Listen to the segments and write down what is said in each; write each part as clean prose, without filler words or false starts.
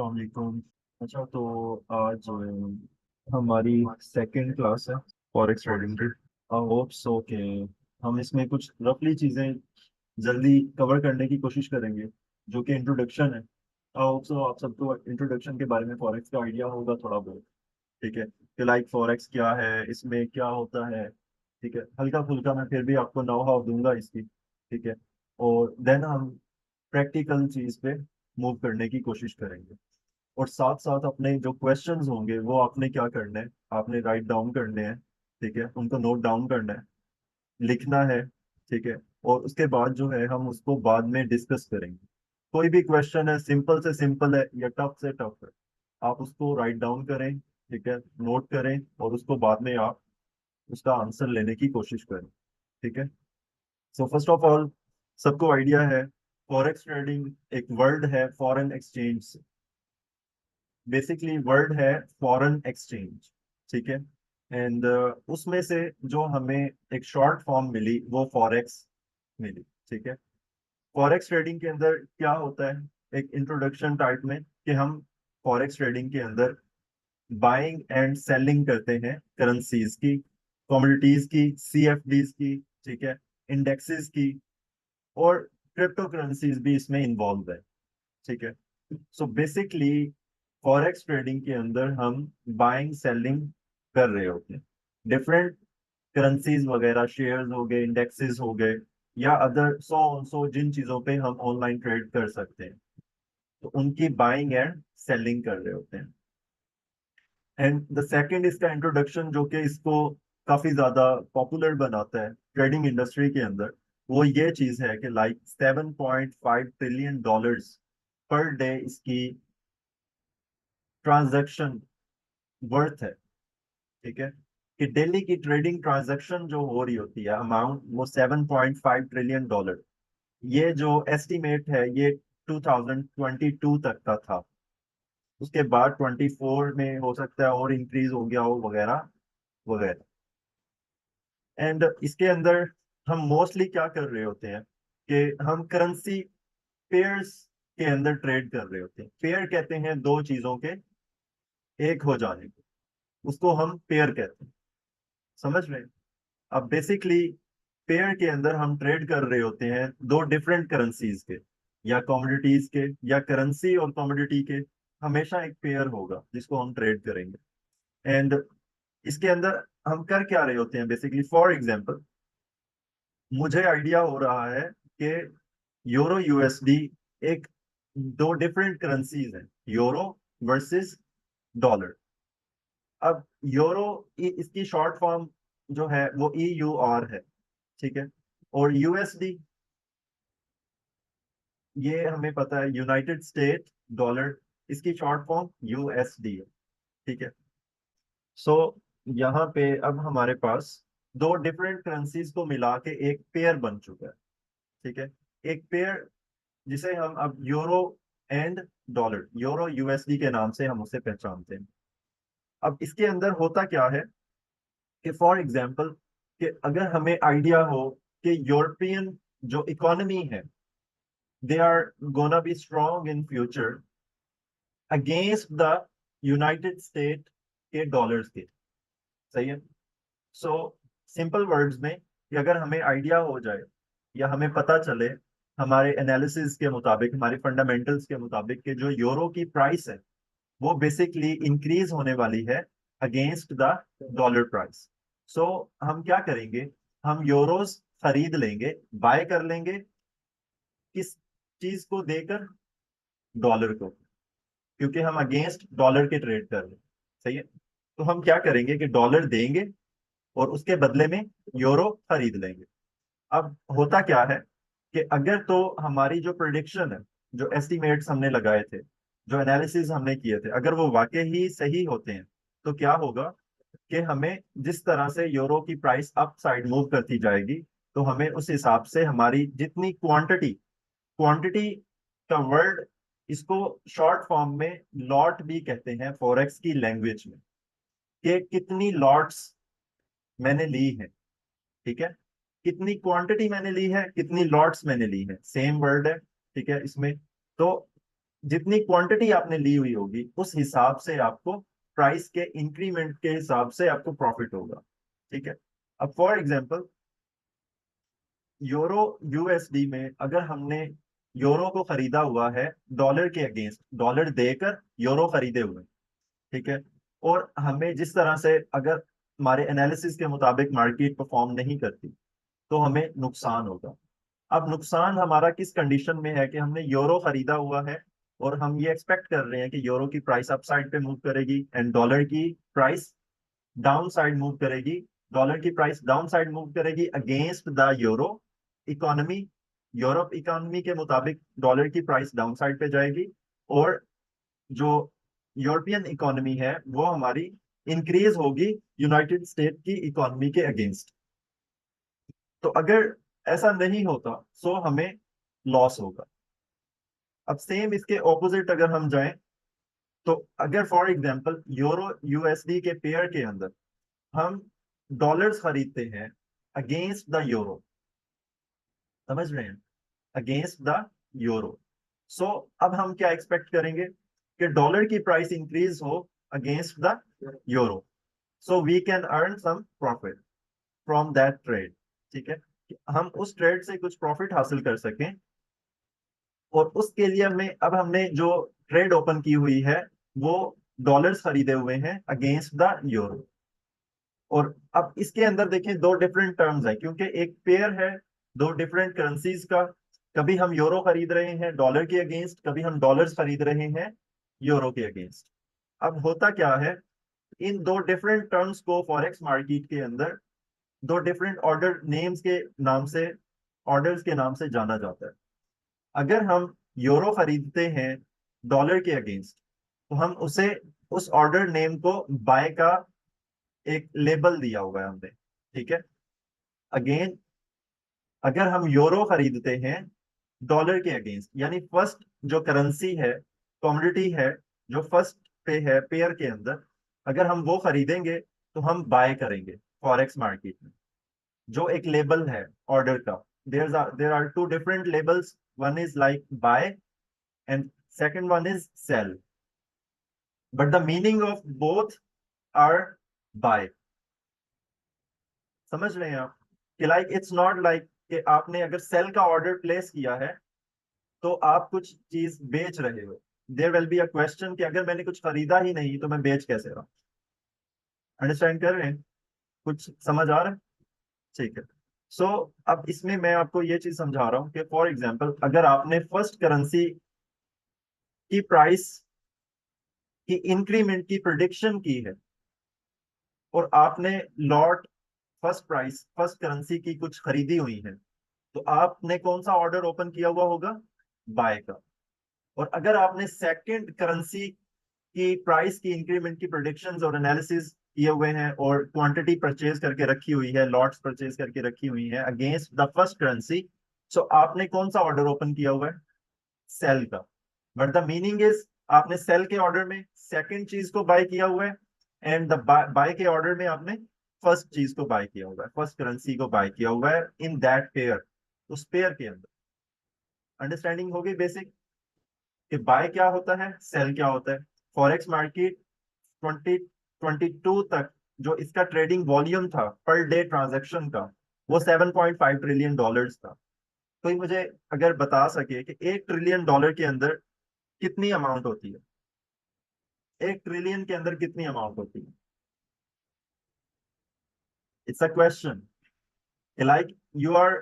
अस्सलाम वालेकुम। अच्छा, तो आज हमारी सेकंड क्लास है फॉरेक्स ट्रेडिंग की। आई होप सो कि हम इसमें कुछ रफली चीज़ें जल्दी कवर करने की कोशिश करेंगे, जो कि इंट्रोडक्शन है। आई होप सो आप सबको इंट्रोडक्शन के बारे में फॉरेक्स का आइडिया होगा थोड़ा बहुत। ठीक है, कि लाइक फॉरेक्स क्या है, इसमें क्या होता है। ठीक है, हल्का फुल्का मैं फिर भी आपको नो हाउ दूंगा इसकी। ठीक है, और देन हम प्रैक्टिकल चीज़ पे मूव करने की कोशिश करेंगे। और साथ साथ अपने जो क्वेश्चंस होंगे वो आपने क्या करना है, आपने राइट डाउन करने हैं। ठीक है, उनको नोट डाउन करना है, लिखना है। ठीक है, और उसके बाद जो है हम उसको बाद में डिस्कस करेंगे। कोई भी क्वेश्चन है, सिंपल से सिंपल है या टफ से टफ है, आप उसको राइट डाउन करें। ठीक है, नोट करें और उसको बाद में आप उसका आंसर लेने की कोशिश करें। ठीक है, सो फर्स्ट ऑफ ऑल सबको आइडिया है फॉरेक्स ट्रेडिंग एक वर्ड है फॉरेन एक्सचेंज। बेसिकली वर्ड है फॉरेन एक्सचेंज। ठीक है, एंड उसमें से जो हमें एक शॉर्ट फॉर्म मिली वो फॉरेक्स मिली। ठीक है, फॉरेक्स ट्रेडिंग के अंदर क्या होता है, एक इंट्रोडक्शन टाइप में, कि हम फॉरेक्स ट्रेडिंग के अंदर बाइंग एंड सेलिंग करते हैं करेंसीज की, कमोडिटीज की, सीएफडीज की। ठीक है, इंडेक्सेस की, और क्रिप्टो करेंसीज भी इसमें इन्वॉल्व है। ठीक है, सो बेसिकली फॉरेक्स ट्रेडिंग के अंदर हम बाइंग सेलिंग कर रहे होते हैं डिफरेंट करेंसीज वगैरह, शेयर्स हो गए, इंडेक्सेस हो गए, या अदर सो जिन चीजों पे हम ऑनलाइन ट्रेड कर सकते हैं, तो उनकी बाइंग एंड सेलिंग कर रहे होते हैं। एंड द सेकंड इसका इंट्रोडक्शन जो कि इसको काफी ज्यादा पॉपुलर बनाता है ट्रेडिंग इंडस्ट्री के अंदर, वो ये चीज है कि like 7.5 trillion dollars per day इसकी ट्रांजैक्शन वर्थ है। ठीक है, कि डेली की ट्रेडिंग ट्रांजैक्शन जो हो रही होती है अमाउंट, वो 7.5 ट्रिलियन डॉलर। ये जो एस्टिमेट है ये 2022 तक का था। उसके बाद 24 में हो सकता है और इंक्रीज हो गया हो, वगैरह वगैरह। एंड इसके अंदर हम मोस्टली क्या कर रहे होते हैं कि हम करेंसी पेयर्स के अंदर ट्रेड कर रहे होते हैं। पेयर कहते हैं दो चीजों के एक हो जाने को, उसको हम पेयर कहते हैं। समझ रहे हैं? अब बेसिकली पेयर के अंदर हम ट्रेड कर रहे होते हैं दो डिफरेंट करेंसीज के, या कमोडिटीज के, या करेंसी और कमोडिटी के। हमेशा एक पेयर होगा जिसको हम ट्रेड करेंगे। एंड इसके अंदर हम कर क्या रहे होते हैं, बेसिकली फॉर एग्जांपल मुझे आइडिया हो रहा है कि यूरो यूएसडी एक दो डिफरेंट करेंसीज हैं, यूरो वर्सेस डॉलर। अब यूरो इसकी शॉर्ट फॉर्म जो है वो EUR है। ठीक है, और यूएसडी ये हमें पता है यूनाइटेड स्टेट डॉलर, इसकी शॉर्ट फॉर्म USD है। ठीक है, सो यहाँ पे अब हमारे पास दो डिफरेंट करेंसीज को मिला के एक पेयर बन चुका है। ठीक है, एक पेयर जिसे हम अब euro and dollar, euro USD के नाम से हम उसे पहचानते हैं। अब इसके अंदर होता क्या है कि फॉर एग्जांपल, कि अगर हमें आइडिया हो कि यूरोपियन जो इकोनॉमी है, they are gonna be strong in future against the United State के डॉलर्स के। सही है? सो सिंपल वर्ड्स में, कि अगर हमें आइडिया हो जाए या हमें पता चले हमारे एनालिसिस के मुताबिक, हमारे फंडामेंटल्स के मुताबिक, कि जो यूरो की प्राइस है वो बेसिकली इंक्रीज होने वाली है अगेंस्ट द डॉलर प्राइस। सो हम क्या करेंगे, हम यूरोस खरीद लेंगे, बाय कर लेंगे, किस चीज को देकर, डॉलर को, क्योंकि हम अगेंस्ट डॉलर के ट्रेड कर रहे हैं। सही है? तो हम क्या करेंगे कि डॉलर देंगे और उसके बदले में यूरो खरीद लेंगे। अब होता क्या है कि अगर तो हमारी जो प्रिडिक्शन है, जो एस्टिमेट्स हमने लगाए थे, जो एनालिसिस हमने किए थे, अगर वो वाकई ही सही होते हैं, तो क्या होगा कि हमें जिस तरह से यूरो की प्राइस अप साइड मूव करती जाएगी, तो हमें उस हिसाब से हमारी जितनी क्वांटिटी, क्वांटिटी का वर्ड, इसको शॉर्ट फॉर्म में लॉट भी कहते हैं फॉरेक्स की लैंग्वेज में, कि कितनी लॉट्स मैंने ली है। ठीक है, कितनी क्वांटिटी मैंने ली है, कितनी लॉट्स मैंने ली है, सेम वर्ड है। ठीक है इसमें, तो जितनी क्वांटिटी आपने ली हुई होगी उस हिसाब से आपको प्राइस के इंक्रीमेंट के हिसाब से आपको प्रॉफिट होगा। ठीक है। अब फॉर एग्जांपल यूरो यूएसडी में अगर हमने यूरो को खरीदा हुआ है डॉलर के अगेंस्ट, डॉलर देकर यूरो खरीदे हुए, ठीक है, और हमें जिस तरह से अगर हमारे एनालिसिस के मुताबिक मार्केट परफॉर्म नहीं करती तो हमें नुकसान होगा। अब नुकसान हमारा किस कंडीशन में है कि हमने यूरो खरीदा हुआ है और हम ये एक्सपेक्ट कर रहे हैं कि यूरो की प्राइस अप साइड पे मूव करेगी एंड डॉलर की प्राइस डाउन साइड मूव करेगी, डॉलर की प्राइस डाउन साइड मूव करेगी against the euro economy, Europe economy के मुताबिक डॉलर की प्राइस डाउन साइड पे जाएगी, और जो यूरोपियन इकोनॉमी है वो हमारी इंक्रीज होगी यूनाइटेड स्टेट की इकोनॉमी के अगेंस्ट। तो अगर ऐसा नहीं होता तो हमें लॉस होगा। अब सेम इसके ऑपोजिट अगर हम जाएं, तो अगर फॉर एग्जांपल यूरो यूएसडी के पेयर के अंदर हम डॉलर्स खरीदते हैं अगेंस्ट द यूरो, समझ रहे हैं, अगेंस्ट द यूरो, सो अब हम क्या एक्सपेक्ट करेंगे कि डॉलर की प्राइस इंक्रीज हो against the euro, so we can earn some profit from that trade. ठीक है, कि हम उस ट्रेड से कुछ प्रॉफिट हासिल कर सकें, और उसके लिए हमें अब हमने जो ट्रेड ओपन की हुई है वो डॉलर्स खरीदे हुए हैं अगेंस्ट द यूरो। और अब इसके अंदर देखें दो डिफरेंट टर्म्स है क्योंकि एक पेयर है दो डिफरेंट करेंसीज का, कभी हम यूरो खरीद रहे हैं डॉलर के अगेंस्ट, कभी हम डॉलर्स खरीद रहे हैं यूरो के अगेंस्ट। अब होता क्या है, इन दो डिफरेंट टर्म्स को फॉरेक्स मार्केट के अंदर दो डिफरेंट ऑर्डर नेम्स के नाम से, ऑर्डर्स के नाम से जाना जाता है। अगर हम यूरो खरीदते हैं डॉलर के अगेंस्ट तो हम उसे उस ऑर्डर नेम को बाय का एक लेबल दिया हुआ है हमने। ठीक है, अगेन अगर हम यूरो खरीदते हैं डॉलर के अगेंस्ट, यानी फर्स्ट जो करेंसी है, कमोडिटी है, जो फर्स्ट पे है पेयर के अंदर, अगर हम वो खरीदेंगे तो हम बाय करेंगे फॉरेक्स मार्केट में, जो एक लेबल है ऑर्डर का। There are two different labels, one is like buy and second one is sell, but the meaning of both are buy. समझ रहे हैं आप कि लाइक इट्स नॉट लाइक कि आपने अगर सेल का ऑर्डर प्लेस किया है तो आप कुछ चीज बेच रहे हो। There will be a question कि अगर मैंने कुछ खरीदा ही नहीं तो मैं बेच कैसे रहा हूं। अंडरस्टैंड कर रहे हैं, कुछ समझ आ रहा है? ठीक है। सो अब इसमें मैं आपको ये चीज समझा रहा हूँ कि फॉर एग्जांपल अगर आपने फर्स्ट करेंसी की प्राइस की इंक्रीमेंट की प्रिडिक्शन की है और आपने lot first price first currency की कुछ खरीदी हुई है, तो आपने कौन सा ऑर्डर ओपन किया हुआ होगा? बाय का। और अगर आपने सेकंड करेंसी की प्राइस की इंक्रीमेंट की प्रोडिक्शंस और एनालिसिस किए हुए हैं और क्वांटिटी परचेज करके रखी हुई है, लॉट्स परचेज करके रखी हुई है अगेंस्ट द फर्स्ट करेंसी, सो आपने कौन सा ऑर्डर ओपन किया हुआ है? सेल का। बट द मीनिंग इज आपने सेल के ऑर्डर में सेकंड चीज को बाय किया हुआ है एंड द बाय के ऑर्डर में आपने फर्स्ट चीज को बाय किया हुआ है, फर्स्ट करेंसी को बाय किया हुआ है इन दैट पेयर, उस पेयर के अंदर। अंडरस्टैंडिंग होगी बेसिक कि बाय क्या होता है, सेल क्या होता है। फॉरेक्स मार्केट 2022 तक जो इसका ट्रेडिंग वॉल्यूम था पर डे ट्रांजैक्शन का वो 7.5 ट्रिलियन डॉलर्स था। कोई मुझे अगर बता सके कि 1 ट्रिलियन डॉलर के अंदर कितनी अमाउंट होती है? 1 ट्रिलियन के अंदर कितनी अमाउंट होती है? It's a question. Like you are,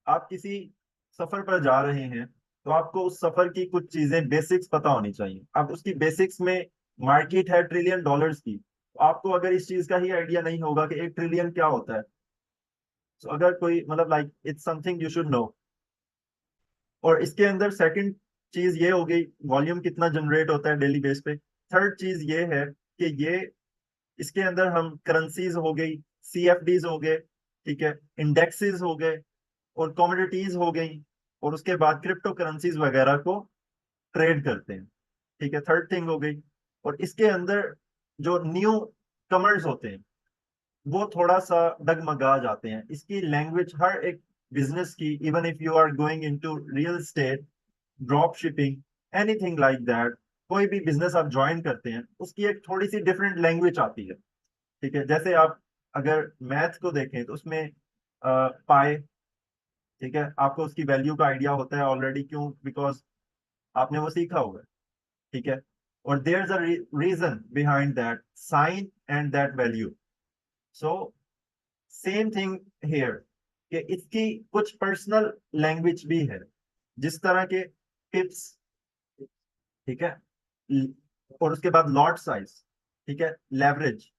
आप किसी सफर पर जा रहे हैं तो आपको उस सफर की कुछ चीजें बेसिक्स पता होनी चाहिए। अब उसकी बेसिक्स में मार्केट है ट्रिलियन डॉलर्स की, तो आपको अगर इस चीज का ही आइडिया नहीं होगा कि 1 ट्रिलियन क्या होता है, तो अगर कोई मतलब like it's something you should know. और इसके अंदर सेकंड चीज ये हो गई वॉल्यूम कितना जनरेट होता है डेली बेस पे। थर्ड चीज ये है कि ये इसके अंदर हम करेंसीज हो गई, सीएफडीज हो गए, ठीक है, इंडेक्सेस हो गए और कमोडिटीज हो गई, और उसके बाद क्रिप्टो करेंसीज वगैरह को ट्रेड करते हैं। ठीक है, थर्ड थिंग हो गई। और इसके अंदर जो न्यू कमर्स होते हैं वो थोड़ा सा डगमगा जाते हैं। इसकी लैंग्वेज हर एक बिजनेस की, even if you are going into real estate, drop shipping, anything like that, कोई भी बिजनेस आप ज्वाइन करते हैं उसकी एक थोड़ी सी डिफरेंट लैंग्वेज आती है। ठीक है, जैसे आप अगर मैथ को देखें तो उसमें पाए, ठीक है, आपको उसकी वैल्यू का आइडिया होता है ऑलरेडी, क्यों? बिकॉज आपने वो सीखा हुआ है। ठीक है, और there is a reason behind that sign and that value. So same thing here, कि इसकी कुछ पर्सनल लैंग्वेज भी है, जिस तरह के टिप्स, ठीक है, और उसके बाद लॉट साइज, ठीक है, लेवरेज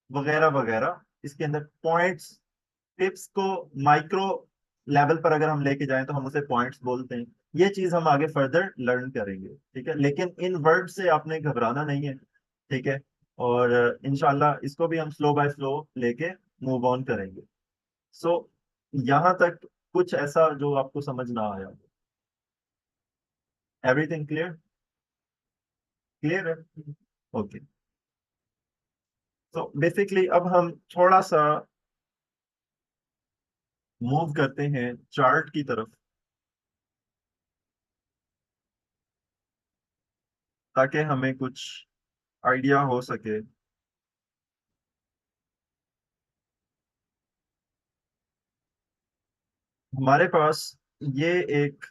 वगैरह वगैरह, इसके अंदर पॉइंट्स, टिप्स को माइक्रो लेवल पर अगर हम लेके जाएं तो हम उसे पॉइंट्स बोलते हैं। ये चीज हम आगे फर्दर लर्न करेंगे, ठीक है, लेकिन इन वर्ड से आपने घबराना नहीं है। ठीक है, और इंशाल्लाह इसको भी हम स्लो बाय स्लो लेके मूव ऑन करेंगे। सो यहाँ तक कुछ ऐसा जो आपको समझ ना आया? Everything clear? क्लियर है? ओके। तो बेसिकली अब हम थोड़ा सा मूव करते हैं चार्ट की तरफ, ताकि हमें कुछ आइडिया हो सके। हमारे पास ये एक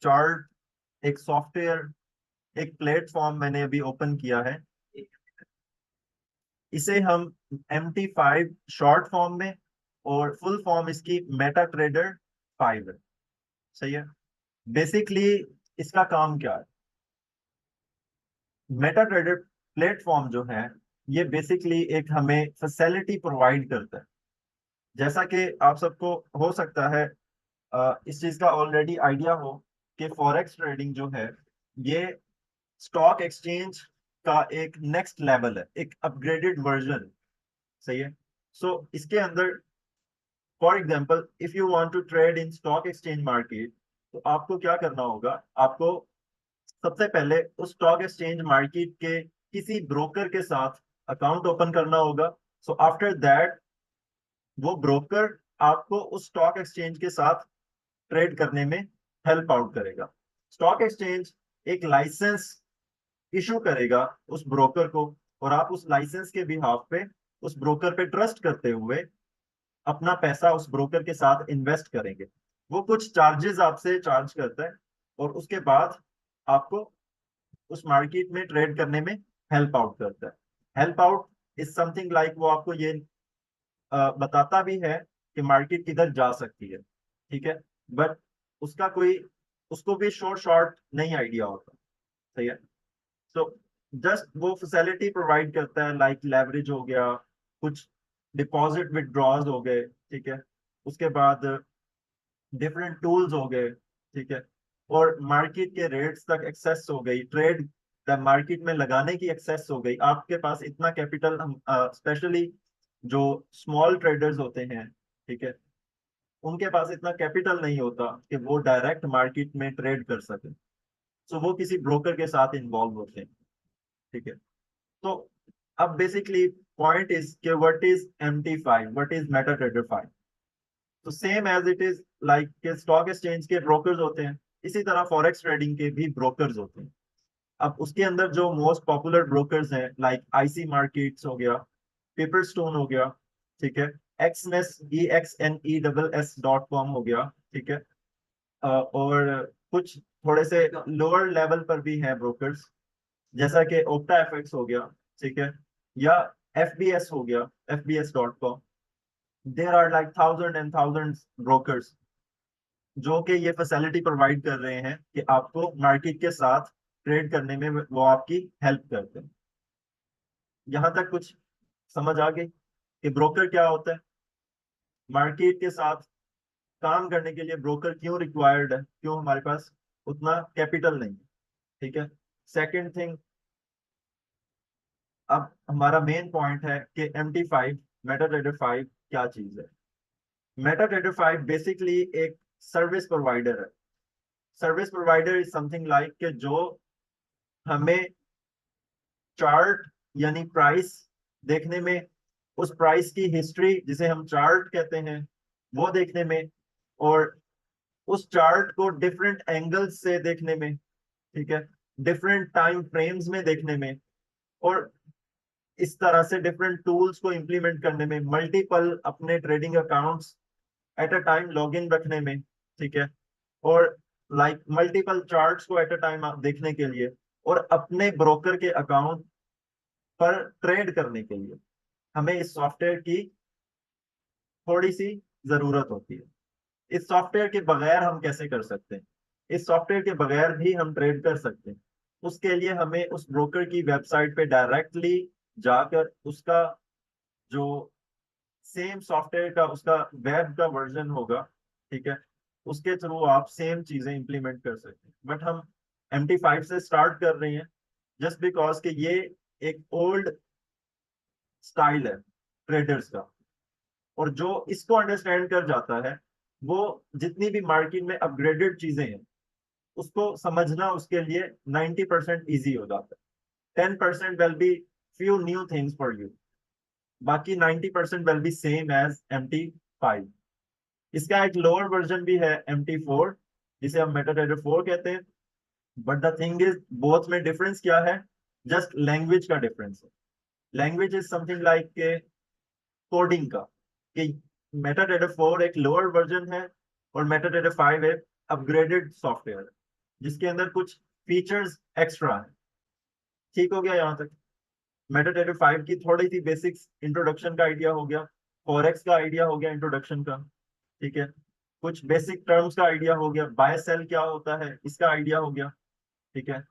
चार्ट, एक सॉफ्टवेयर, एक प्लेटफॉर्म मैंने अभी ओपन किया है। इसे हम MT5 शॉर्ट फॉर्म में, और फुल फॉर्म इसकी मेटा ट्रेडर 5 है। सही है। बेसिकली इसका काम क्या है? मेटा ट्रेडर प्लेटफॉर्म जो है, ये बेसिकली एक हमें फैसिलिटी प्रोवाइड करता है। जैसा कि आप सबको हो सकता है इस चीज का ऑलरेडी आइडिया हो कि फॉरेक्स ट्रेडिंग जो है, ये स्टॉक एक्सचेंज का एक नेक्स्ट लेवल है, एक अपग्रेडेड वर्जन। सही है। सो इसके अंदर, for example, if you want to trade in stock exchange market, तो आपको क्या करना होगा? आपको सबसे पहले उस स्टॉक एक्सचेंज मार्केट के किसी ब्रोकर के साथ अकाउंट ओपन करना होगा। सो आफ्टर दैट वो ब्रोकर आपको उस स्टॉक एक्सचेंज के साथ ट्रेड करने में हेल्प आउट करेगा। स्टॉक एक्सचेंज एक लाइसेंस इशू करेगा उस ब्रोकर को, और आप उस लाइसेंस के बिहाफ पे, उस ब्रोकर पे ट्रस्ट करते हुए अपना पैसा उस ब्रोकर के साथ इन्वेस्ट करेंगे। वो कुछ चार्जेस आपसे चार्ज करता है, और उसके बाद आपको उस मार्केट में ट्रेड करने में हेल्प आउट करता है। Help out is something like, वो आपको ये बताता भी है कि मार्केट किधर जा सकती है। ठीक है, बट उसका कोई, उसको भी शॉर्ट शॉर्ट नहीं आइडिया होता। सही है। तो जस्ट वो फैसिलिटी प्रोवाइड करता है, लाइक लेवरेज हो गया, कुछ डिपॉजिट विदड्रॉज हो गए, ठीक है, उसके बाद डिफरेंट टूल्स हो गए, ठीक है, और मार्केट के रेट्स तक एक्सेस हो गई, ट्रेड मार्केट में लगाने की एक्सेस हो गई। आपके पास इतना कैपिटल, हम स्पेशली जो स्मॉल ट्रेडर्स होते हैं, ठीक है, उनके पास इतना कैपिटल नहीं होता कि वो डायरेक्ट मार्केट में ट्रेड कर सके। सो वो किसी ब्रोकर के साथ इन्वॉल्व होते हैं। ठीक है। तो अब बेसिकली पॉइंट इज के what is MT5, what is meta trader 5। तो same as it is like के स्टॉक एक्सचेंज के ब्रोकर्स होते हैं, इसी तरह फॉरेक्स ट्रेडिंग के भी ब्रोकर्स होते हैं। अब उसके अंदर जो मोस्ट पॉपुलर ब्रोकर्स हैं, लाइक IC मार्केट्स हो गया, पेपर स्टोन हो गया, ठीक है, एक्सनेस EXNESS.com हो गया, ठीक है, और कुछ थोड़े से लोअर लेवल पर भी हैं ब्रोकर्स, जैसा कि ओक्टा एफएक्स हो गया, ठीक है, या FBS हो गया, FBS.com। There are like thousand and thousand brokers जो कि ये फैसिलिटी प्रोवाइड कर रहे हैं कि आपको मार्केट के साथ ट्रेड करने में वो आपकी हेल्प करते हैं। यहाँ तक कुछ समझ आ गई कि ब्रोकर क्या होता है, मार्केट के साथ काम करने के लिए ब्रोकर क्यों रिक्वायर्ड है, क्यों हमारे पास उतना कैपिटल नहीं है। ठीक है। सेकंड थिंग, अब हमारा मेन पॉइंट है कि MT5, मेटा ट्रेडर 5 क्या चीज है। मेटा ट्रेडर 5 बेसिकली एक सर्विस प्रोवाइडर है। Service provider is something like कि जो हमें चार्ट, यानी प्राइस देखने में, उस प्राइस की हिस्ट्री जिसे हम चार्ट कहते हैं, वो देखने में, और उस चार्ट को डिफरेंट एंगल्स से देखने में, ठीक है, डिफरेंट टाइम फ्रेम्स में देखने में, और इस तरह से डिफरेंट टूल्स को इम्प्लीमेंट करने में, मल्टीपल अपने trading accounts at a time log in रखने में, ठीक है, और लाइक मल्टीपल चार्ट्स को एट अ टाइम देखने के लिए, और अपने ब्रोकर के अकाउंट पर ट्रेड करने के लिए हमें इस सॉफ्टवेयर की थोड़ी सी जरूरत होती है। इस सॉफ्टवेयर के बगैर हम कैसे कर सकते हैं? इस सॉफ्टवेयर के बगैर भी हम ट्रेड कर सकते हैं। उसके लिए हमें उस ब्रोकर की वेबसाइट पे डायरेक्टली जाकर उसका जो सेम सॉफ्टवेयर का उसका वेब का वर्जन होगा, ठीक है, उसके थ्रू आप सेम चीजें इंप्लीमेंट कर सकते हैं। बट हम MT5 से स्टार्ट कर रहे हैं जस्ट बिकॉज कि ये एक ओल्ड स्टाइल है ट्रेडर्स का, और जो इसको अंडरस्टैंड कर जाता है वो जितनी भी मार्केट में अपग्रेडेड चीजें हैं उसको समझना उसके लिए 90% ईजी हो जाता है। 10% will be few new things for you, बाकी 90% will be same as MT5। इसका एक लोअर वर्जन भी है MT4, जिसे हम मेटाडेटा 4 कहते हैं। But the thing is both में डिफरेंस क्या है? जस्ट लैंग्वेज का डिफरेंस है। लैंग्वेज इज समथिंग लाइक के कोडिंग का, कि मेटाडेटा 4 एक लोअर वर्जन है और मेटाडेटा 5 एक अपग्रेडेड सॉफ्टवेयर है जिसके अंदर कुछ फीचर्स एक्स्ट्रा है। ठीक हो गया यहाँ तक? मेटाडेटा 5 की थोड़ी सी बेसिक्स इंट्रोडक्शन का आइडिया हो गया, फॉरेक्स का आइडिया हो गया इंट्रोडक्शन का, ठीक है, कुछ बेसिक टर्म्स का आइडिया हो गया, बाय सेल क्या होता है इसका आइडिया हो गया, ठीक है,